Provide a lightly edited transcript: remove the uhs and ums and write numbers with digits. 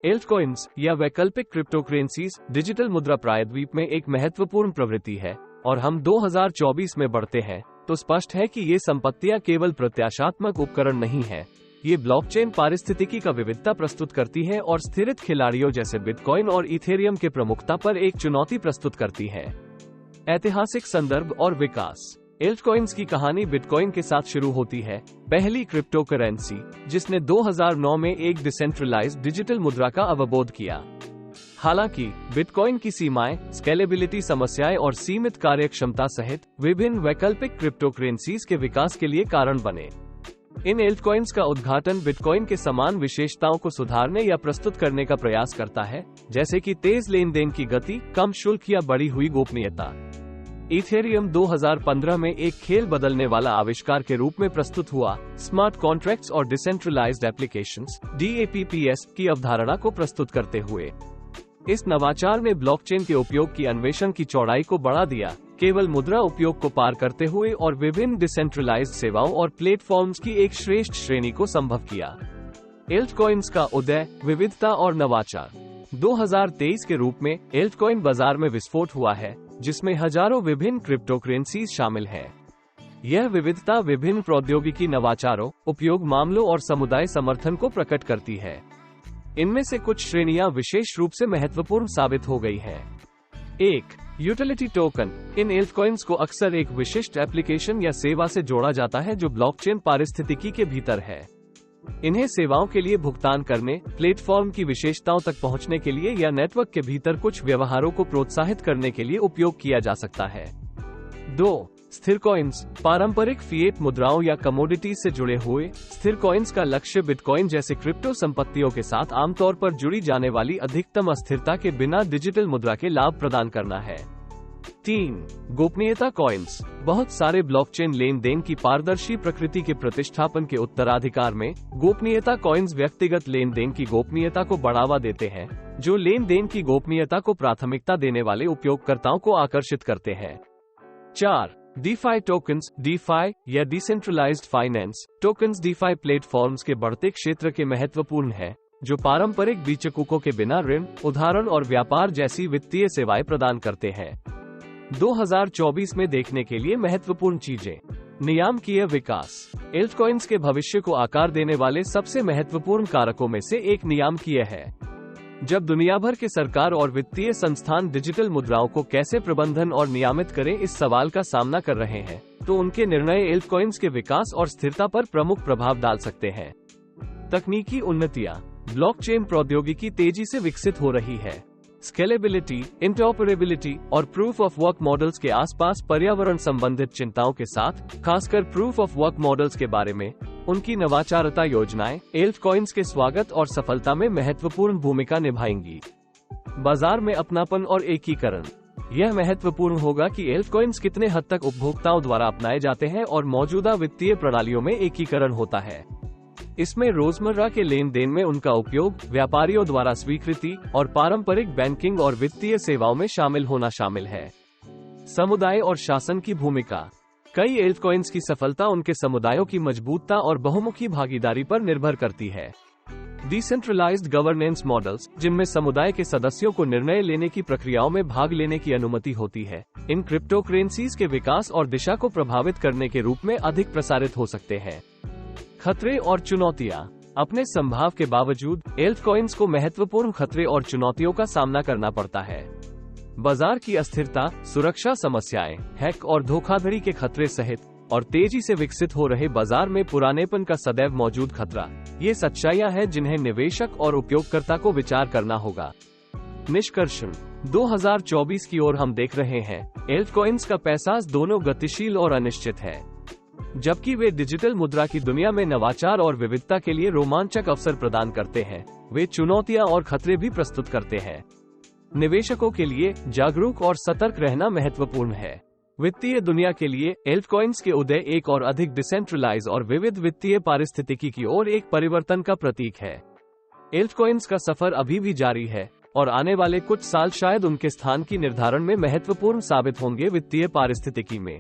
एल्टकॉइंस या वैकल्पिक cryptocurrencies digital मुद्रा प्रायद्वीप में एक महत्वपूर्ण प्रवृत्ति है और हम 2024 में बढ़ते हैं तो स्पष्ट है कि ये संपत्तियां केवल प्रत्याशात्मक उपकरण नहीं है। ये ब्लॉकचेन पारिस्थितिकी का विविधता प्रस्तुत करती है और स्थिरित खिलाड़ियों जैसे बिटकॉइन और इथेरियम के प्रमुखता पर एक चुनौती प्रस्तुत करती है। ऐतिहासिक संदर्भ और विकास। एल्टकॉइंस की कहानी बिटकॉइन के साथ शुरू होती है, पहली क्रिप्टो करेंसी जिसने 2009 में एक डिसेंट्रलाइज्ड डिजिटल मुद्रा का अवबोध किया। हालांकि बिटकॉइन की सीमाएं, स्केलेबिलिटी समस्याएं और सीमित कार्यक्षमता सहित विभिन्न वैकल्पिक क्रिप्टो करेंसीज के विकास के लिए कारण बने। इन एल्टकॉइंस का उद्घाटन बिटकॉइन के समान विशेषताओं को सुधारने या प्रस्तुत करने का प्रयास करता है, जैसे कि तेज लेन देन की गति, कम शुल्क या बढ़ी हुई गोपनीयता। इथेरियम 2015 में एक खेल बदलने वाला आविष्कार के रूप में प्रस्तुत हुआ, स्मार्ट कॉन्ट्रैक्ट्स और डिसेंट्रलाइज्ड एप्लीकेशंस (DApps) की अवधारणा को प्रस्तुत करते हुए। इस नवाचार ने ब्लॉकचेन के उपयोग की अन्वेषण की चौड़ाई को बढ़ा दिया, केवल मुद्रा उपयोग को पार करते हुए, और विभिन्न डिसेंट्रलाइज्ड सेवाओं और प्लेटफॉर्म्स की एक श्रेष्ठ श्रेणी को संभव किया। एल्टकॉइंस का उदय, विविधता और नवाचार। 2023 के रूप में एल्टकॉइन बाजार में विस्फोट हुआ है, जिसमें हजारों विभिन्न क्रिप्टोकरेंसीज शामिल हैं। यह विविधता विभिन्न प्रौद्योगिकी नवाचारों, उपयोग मामलों और समुदाय समर्थन को प्रकट करती है। इनमें से कुछ श्रेणियां विशेष रूप से महत्वपूर्ण साबित हो गई हैं। 1. Utility token. इन एल्टकॉइंस को अक्सर एक विशिष्ट एप्लीकेशन या सेवा से जोड़ा जाता है जो ब्लॉकचेन पारिस्थितिकी के भीतर है। इन्हें सेवाओं के लिए भुगतान करने, प्लेटफॉर्म की विशेषताओं तक पहुंचने के लिए या नेटवर्क के भीतर कुछ व्यवहारों को प्रोत्साहित करने के लिए उपयोग किया जा सकता है। 2. स्थिर कॉइन्स। पारंपरिक फिएट मुद्राओं या कमोडिटीज से जुड़े हुए स्थिर कॉइन्स का लक्ष्य बिटकॉइन जैसे क्रिप्टो संपत्तियों के साथ आमतौर पर जुड़ी जाने वाली अधिकतम अस्थिरता के बिना डिजिटल मुद्रा के लाभ प्रदान करना है। 3. गोपनीयता कॉइन्स। बहुत सारे ब्लॉकचेन लेन देन की पारदर्शी प्रकृति के प्रतिष्ठापन के उत्तराधिकार में गोपनीयता कॉइन्स व्यक्तिगत लेन देन की गोपनीयता को बढ़ावा देते हैं, जो लेन देन की गोपनीयता को प्राथमिकता देने वाले उपयोगकर्ताओं को आकर्षित करते हैं। 4. DeFi tokens. डीफाई या decentralised finance tokens DeFi platforms के बढ़ते क्षेत्र के महत्वपूर्ण है, जो पारंपरिक बीचकूकों के बिना ऋण, उधारण और व्यापार जैसी वित्तीय सेवाएं प्रदान करते हैं। 2024 में देखने के लिए महत्वपूर्ण चीजें। नियामकीय विकास। एल्टकॉइंस के भविष्य को आकार देने वाले सबसे महत्वपूर्ण कारकों में से एक नियामकीय है। जब दुनिया भर के सरकार और वित्तीय संस्थान डिजिटल मुद्राओं को कैसे प्रबंधन और नियामित करें इस सवाल का सामना कर रहे हैं, तो उनके निर्णय एल्टकॉइंस के विकास और स्थिरता पर प्रमुख प्रभाव डाल सकते हैं। तकनीकी उन्नतियां। ब्लॉकचेन प्रौद्योगिकी तेजी से विकसित हो रही है। स्केलेबिलिटी, इंटरऑपरेबिलिटी और प्रूफ ऑफ वर्क मॉडल्स के आसपास पर्यावरण संबंधित चिंताओं के साथ, खासकर प्रूफ ऑफ वर्क मॉडल्स के बारे में उनकी नवाचारता योजनाएं एल्टकॉइंस के स्वागत और सफलता में महत्वपूर्ण भूमिका निभाएंगी। बाजार में अपनापन और एकीकरण। यह महत्वपूर्ण होगा कि एल्टकॉइंस कितने हद तक उपभोक्ताओं द्वारा अपनाए जाते हैं और मौजूदा वित्तीय प्रणालियों में एकीकरण होता है। इसमें रोजमर्रा के लेन देन में उनका उपयोग, व्यापारियों द्वारा स्वीकृति और पारंपरिक बैंकिंग और वित्तीय सेवाओं में शामिल होना शामिल है। समुदाय और शासन की भूमिका। कई एल्टकॉइंस की सफलता उनके समुदायों की मजबूतता और बहुमुखी भागीदारी पर निर्भर करती है। डिसेंट्रलाइज्ड गवर्नेंस मॉडल्स, जिनमें समुदाय के सदस्यों को निर्णय लेने की प्रक्रियाओं में भाग लेने की अनुमति होती है, इन क्रिप्टोकरेंसीज के विकास और दिशा को प्रभावित करने के रूप में अधिक प्रसारित हो सकते हैं। खतरे और चुनौतियां। अपने संभाव के बावजूद एल्टकॉइंस को महत्वपूर्ण खतरे और चुनौतियों का सामना करना पड़ता है। बाजार की अस्थिरता, सुरक्षा समस्याएं, हैक और धोखाधड़ी के खतरे सहित, और तेजी से विकसित हो रहे बाजार में पुरानेपन का सदैव मौजूद खतरा, ये सच्चाइयां हैं जिन्हें निवेशक और उपयोगकर्ता को विचार करना होगा। निष्कर्षण। 2024 की ओर हम देख रहे हैं, एल्टकॉइंस का पैसा दोनों गतिशील और अनिश्चित है। जबकि वे डिजिटल मुद्रा की दुनिया में नवाचार और विविधता के लिए रोमांचक अवसर प्रदान करते हैं, वे चुनौतियां और खतरे भी प्रस्तुत करते हैं। निवेशकों के लिए जागरूक और सतर्क रहना महत्वपूर्ण है। वित्तीय दुनिया के लिए एल्टकॉइंस के उदय एक और अधिक डिसेंट्रलाइज और विविध वित्तीय पारिस्थितिकी की ओर एक परिवर्तन का प्रतीक है। एल्टकॉइंस का सफर अभी भी जारी है और आने वाले कुछ साल शायद उनके स्थान की निर्धारण में महत्वपूर्ण साबित होंगे वित्तीय पारिस्थितिकी में।